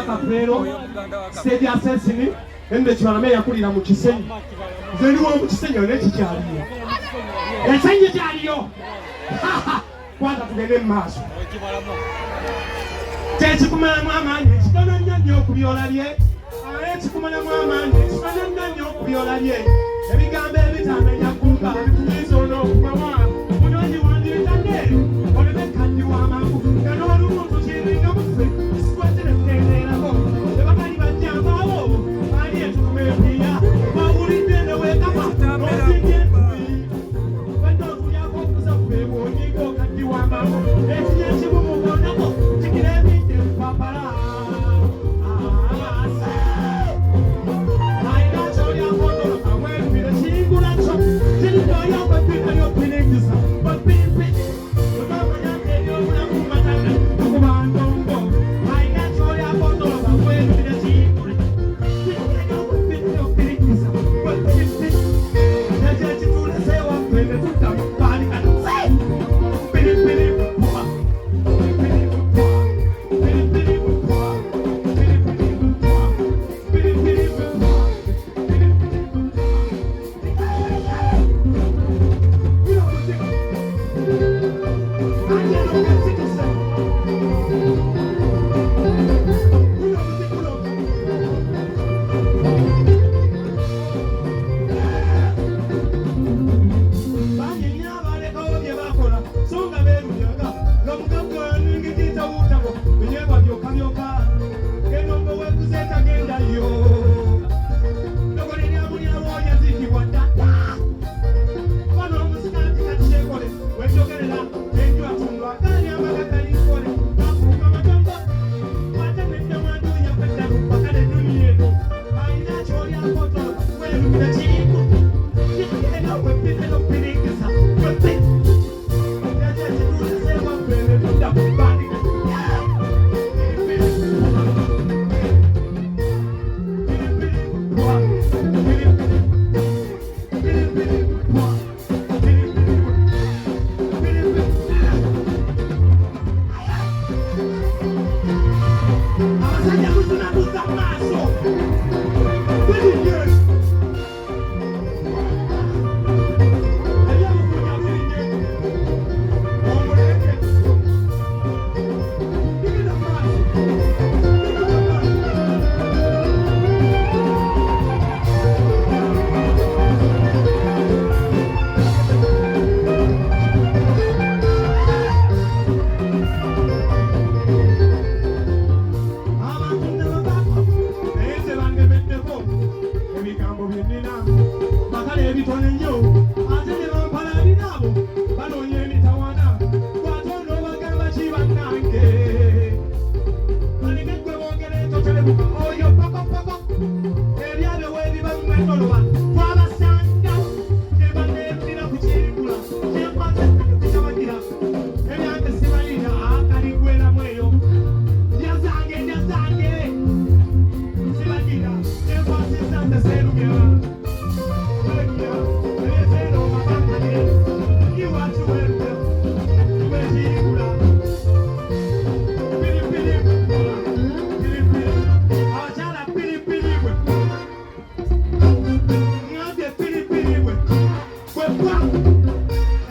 Kafeero stage assassin ende kibalame yakulira mu Kisenyi zeli wo mu Kisenyi ne kikyaliyo esenyi kyaliyo kwata tugende maaso tekikumalamu amaanyi ekitono nnyo okubyola bye ekikumalamu amaanyi ekitono nnyo okubyola bye ebigambo ebitamenya kumpa bitumiza on'okubawa munyonyi wandiritadde oleme kandi w'amangu n'olumuntu kiringa mufe sikwatire kutendeerako ebakali bajjambaawo ali etukuma epiya bawulidde ne weekapa n'osinga entuyi wedde okulyako okuza kubeebwa onyiga okaddi w'amangu ekinya ekibumu bwonako kikira ebidde kupapala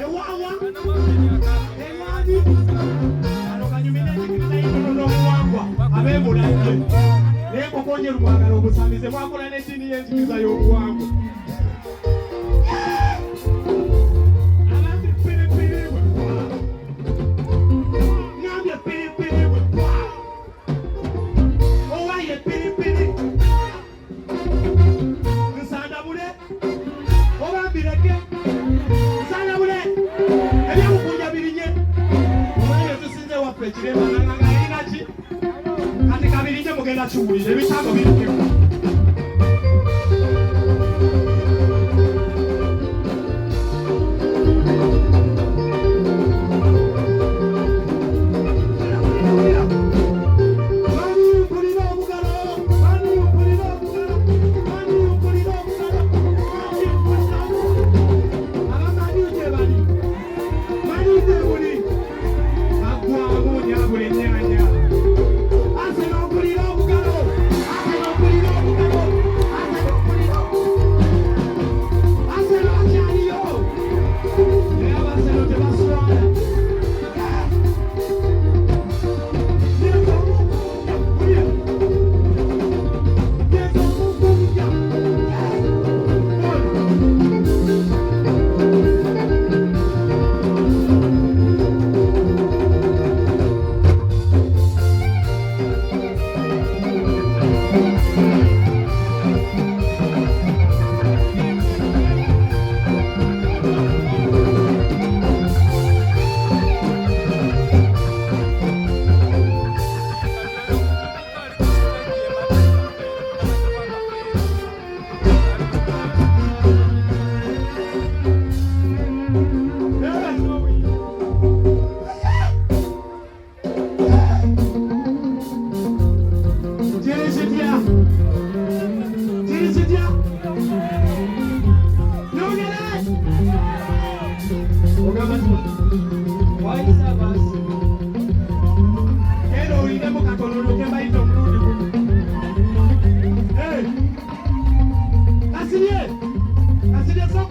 Agua, agua, agua, agua, agua, agua, agua, agua,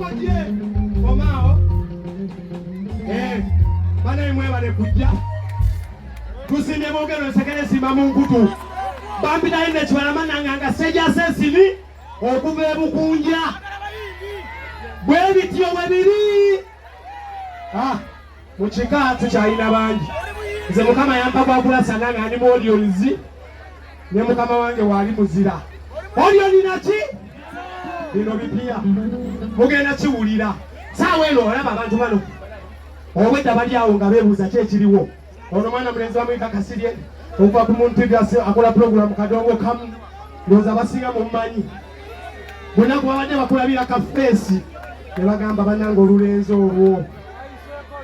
Oje omao bana imwe bale kujja kusimye bogero sekere simba mungutu bambi na ine chwala mananga seja sesini okube bukunja bwebityo babiri muchika tuchaina bangi nze mukama yampa kwa kula sananga ani modio nzi ne mukama wange wali muzira olyo linachi bino bipia mugenda kiwulira sawa eno olaba abantu bano obwedda bali awo nga beebuuza ki ekiriwo ono mwana mulenzi wamuyita Kasirye okuva ku muntu gase akola program kadongo kamu ndowooza basinga mumumanyi bonna kubabadde bakulabira kafeesi ne bagamba bannanga olulenzi olwo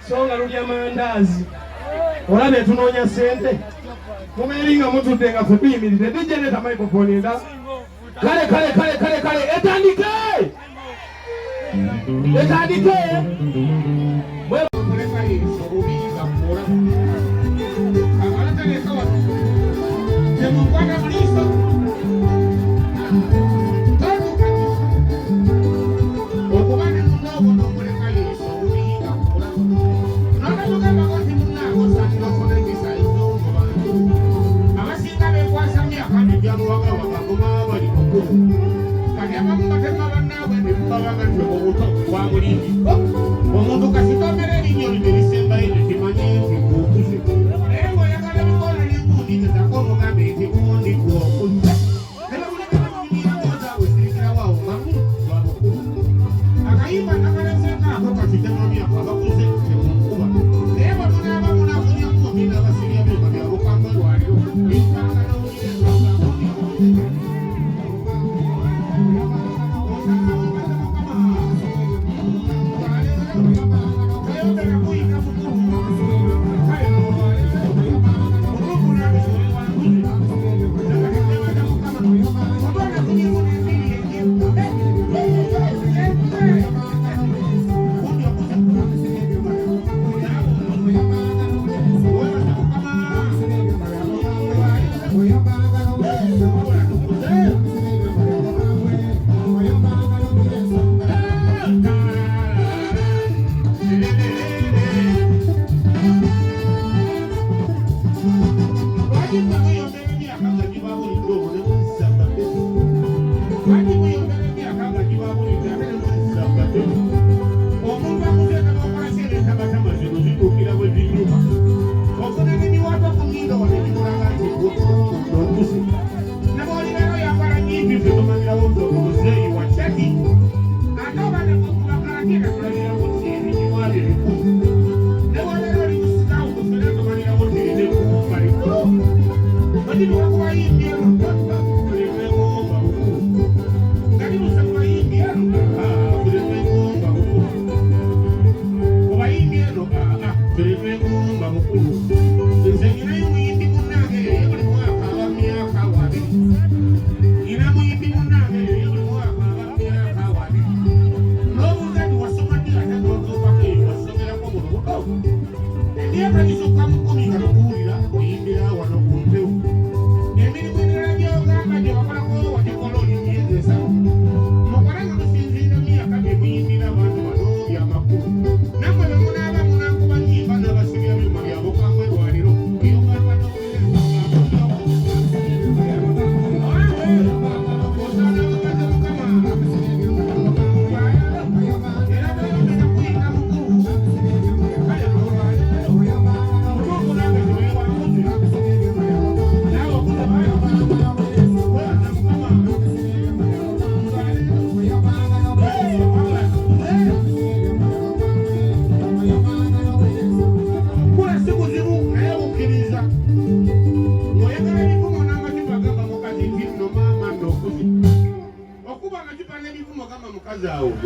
so nga lulya mandaazi olaba etunoonya ssente mubeeri nga mutudde nga ffe tuyimirire dijeneta microphone enda kale etandike omuntu kasitomera erinyoni terisemba eno kimanye nti kukuze naye ng'oyagala bikola n'engundi gezako omugambe nti gundi gwokuza nebabulekaaaawe sirikirawawo ngamuwabukulu akayimba nakaleseeko ako kakitemamyako abakuze temunkuba naye bamunabamunafunyakumbi n'abasirya byuma byabukambwe lwaliro ekanga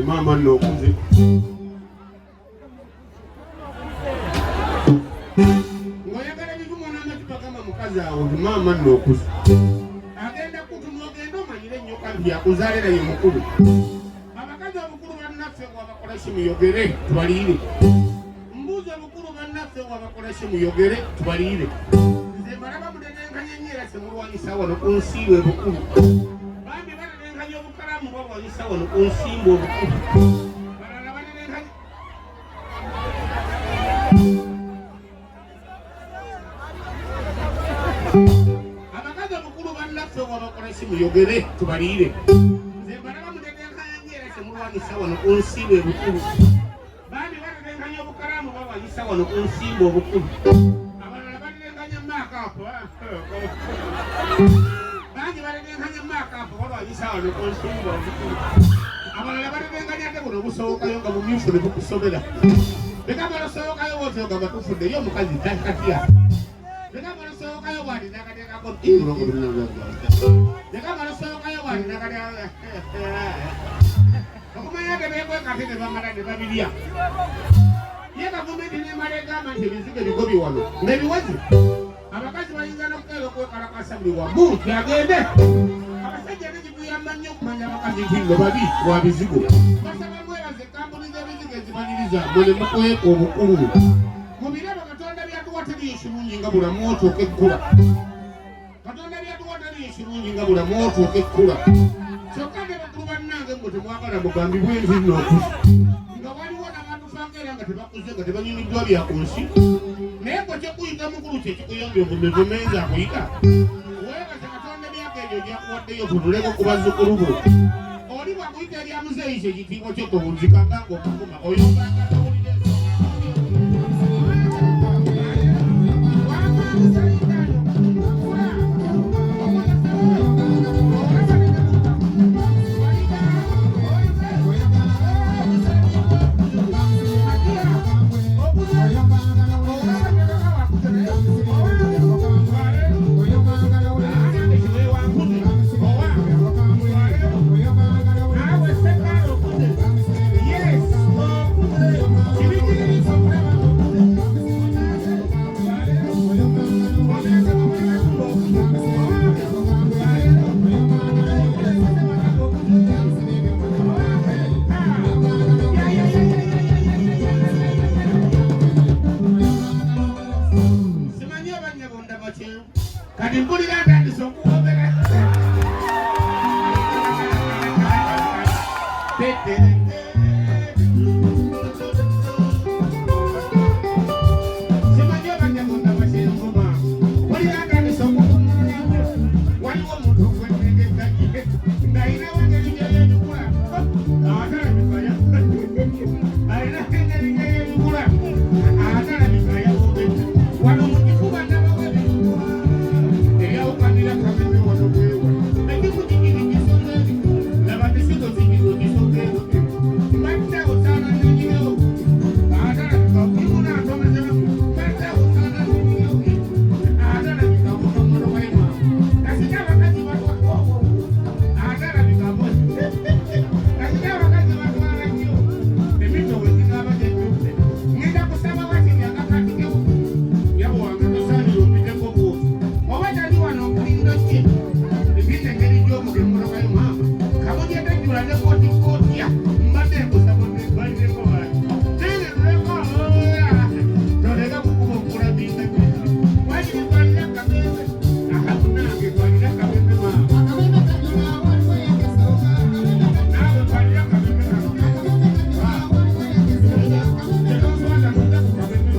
mama nokuze ngoyagala bivumo n'amacupa gama mukazi awo mama nokuze agenda kutumogenda omanyire nnyo kandi yakuzaalira ye mukulu abakazi obukulu bannaffe bwabakola kimuyogere tubaliire mbuuzi obukulu bannaffe bwabakola kimuyogere tubaliire nze mbalaba mudenenkanya enyeera semulwanyisa wano ku nsiiwe bukulu bambi badenenkanya obukalamu bwalwanyisa wano ku nsimba obukulu esimu yogere tubalire nze balaba mutetenkanya njera temulwanyisa wano ku nsimbo ebukulu bandi batetenkanya obukalamu balwanyisa wano ku nsimbo obukulu abalala batetenkanya maakapu bandi batetenkanya maakapu balwanyisa wano ku nsimbo obukulu abalala batetenkanya ate buno obusobokayo nga bumyufu ne bukusomera bekamala osobokayo wootyoga batufuddeyo omukazi takatya bekamala osobokayo bwati nakateekako bekamala osobokayo bwati nakateeka okumanya tebekwekate ne bamala ne babirya ye gavumenti nemala egamba nti ebizigo ebigobye wano ng'ebiwazi abakazi bayinza nokukeera okwekalakasa buli wamu kyagende abasajja negikuyamba nnyo okumanya abakazi nti nno babi wa bizigo basaba mwebaze kampuni z'ebizigo ezimaliriza mule mukweka obukulu mubiraba katonda byatuwa teri ekirungi nga bulamu otooka ekkula katonda byatuwa teri ekirungi nga bulamu otooka ekkula kyokka ne bakulu bannange mwe temwagala mugambibwe envi nookusa nga waliwo n'abantufange era nga tebakuze nga tebanyumiddwa bya ku nsi naye gwe kyekuyita mukulu kyekikuyambye obumevumenza akuyita weebaze katonda byako ebyo gyakuwaddeyo tunuleko ku bazzukulu bo oli bwakuyita erya muzeeyi kyekitiibwa kyokobunzikanga ng'okukuma oyombanga towulire kati mpulira ntandise okuwobera simanyi abanyabunda bakyengoma mpulira ntandise okuwobera waliwo omuntu okwetegekanye ng'ayina wengeri gyeyebikula atalabikaya alina engeri gyeyebikula atalabikaya wobete wano mu kifuba nabawebi eyawukanira kameme wano bwewa ekikujigiri kisoneri laba tesigo zigiro kisogero mbatta osaana nenyirewo atalabika kimuna atomezeramu mbatta osaana nenyirewo atalabika munomono wema kasita abakazi batwako atalabika kasita abakazi batwala nnyo emito wezingaba gyejjudde ngenda kusaba watini akakatikewo yabo wange tosaanira ompiteko bwosi oba tali wano okulinda ki ebintu engeri gy'omugemulokayo maama kabuja tajjula ne kootikootiya mbadde nkusaba nebalireko wange nenge tuleko toleka kukuba okulabinga wali twalira kamembe akamunange twalira kamembe maama naawe twalira kamembe tetoswata nodda ku kamembe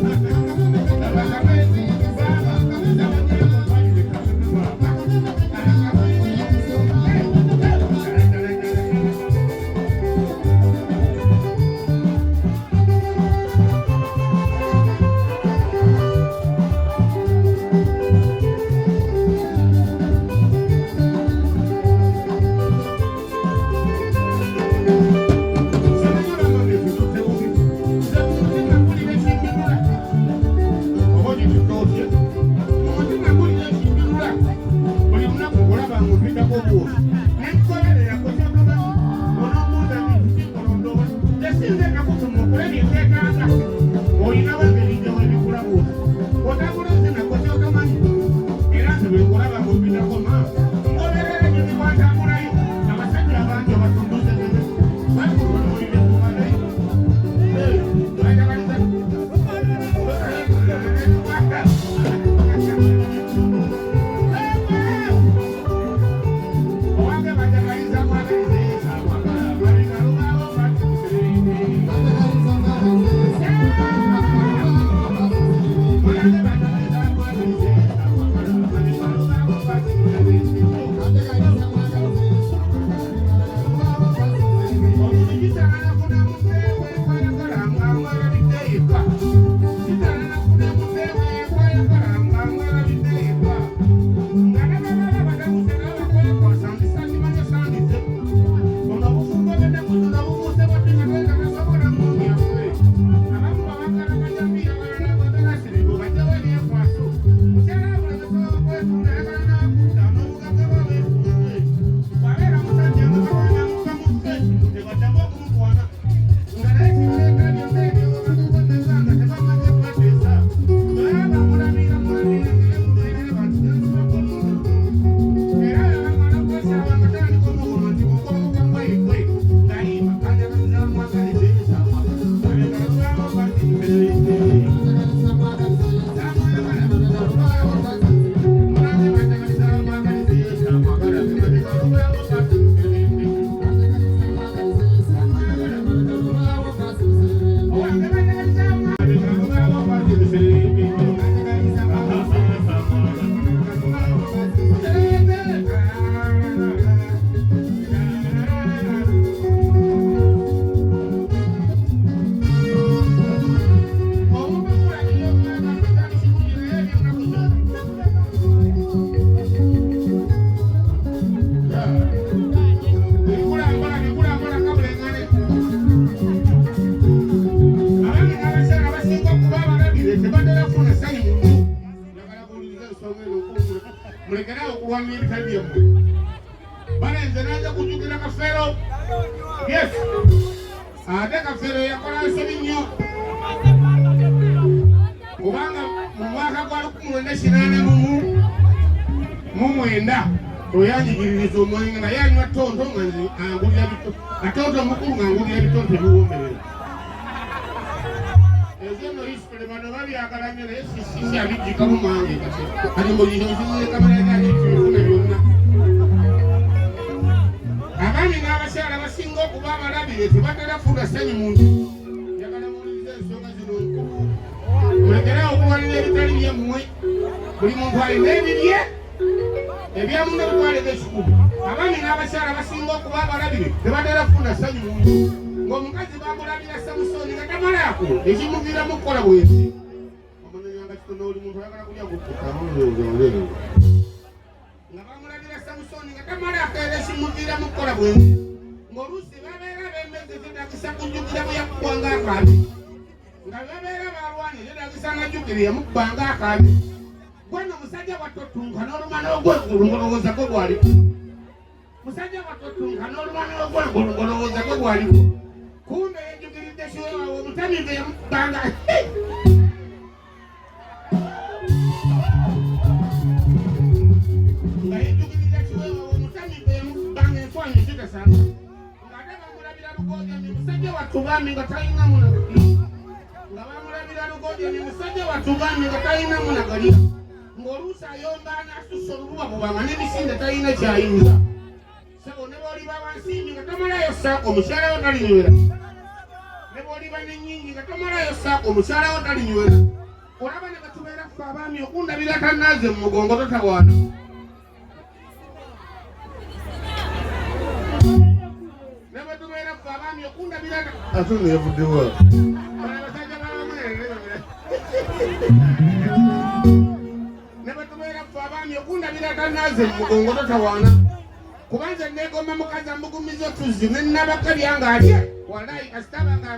laba kamembe baaba abanyeko twalire kamembe maama ye balenze naja kujukira Kafeero. Yes, ate Kafeero yakola nsobi nnyo kubanga mu mwaka gwa 1989 oyanjigiririza omwenge nga yanywa ttonto nga angulira bitoto atonto omukulu nga angulira bitoto ebiwomberera. Ezo no history bano babyagala nnyo naye sisi abijjikamu mange kati mbulizoziire kamera zanekibifuna byonna. Abaami n'abakyala basinga okuba abalabire tebatera funa ssanyu muntu. Njagala muwulirize ensonga zino nkulu. Mulekerawo okulwanira ebitali byammwe. Buli muntu alina ebibye ebyamu n'ebitwale by'ekikubu. Abaami n'abakyala basinga okuba abalabire tebatera funa ssanyu muntu. Ng'omukazi bamulabira Samusoni nga tamalaako ekimuviiramu okukola bwensi. Omunonyanga kitono oli muntu ayagala kulya gukutamuleero. Nga bamulabira Samusoni nga tamalaako era ekimuviiramu okukola bwensi. Ng'oluusi babeera b'emmeze zedagisa kujjukira bwe yakubbanga akaabi. Nga babeera balwanye zedagisa ng'ajjukira yamubbanga akaabi. Gweno musajja wattotunka n'oluma n'ogwengulu ng'olowooza gwe gwaliko. Musajja wattotunka n'oluma n'ogwengulu ng'olowooza gwe gwaliko. Kumbe yajjukiridde kiweewawo omutamiivu yamubbanga. Nga yajjukiridde kiweewawo omutamiivu yamubbanga enswanyi zitasanga. Ng'ate bamulabira Lugoojamye musajja wattu baami nga talinamu nagalya. Nga bamulabira Lugoojamye musajja wattu baami nga talinamu nagalya. Ng'oluusi ayomba n'asussa olububa bubanga n'emisinde talina kyayinza. Sebo ne bw'oliba wansimbi nga tomalayo ssaako omukyala wo talinywera. Ne bw'oliba n'ennyingi nga tomalayo ssaako omukyala wo talinywera. Olaba ne batubeera ffe abaami okundabira tannaaze mu mugongo totawaana. Ne batubeera ffe abaami okundabira ate ono yavuddewa. Abasajja b'abamwere ne batubeera ffe abaami okundabira tannaaze mu mugongo totawaana. Kubanza negomba mukazi amugumiza otuzzi ne nnabakabya ng'alya walayi kasitaba nga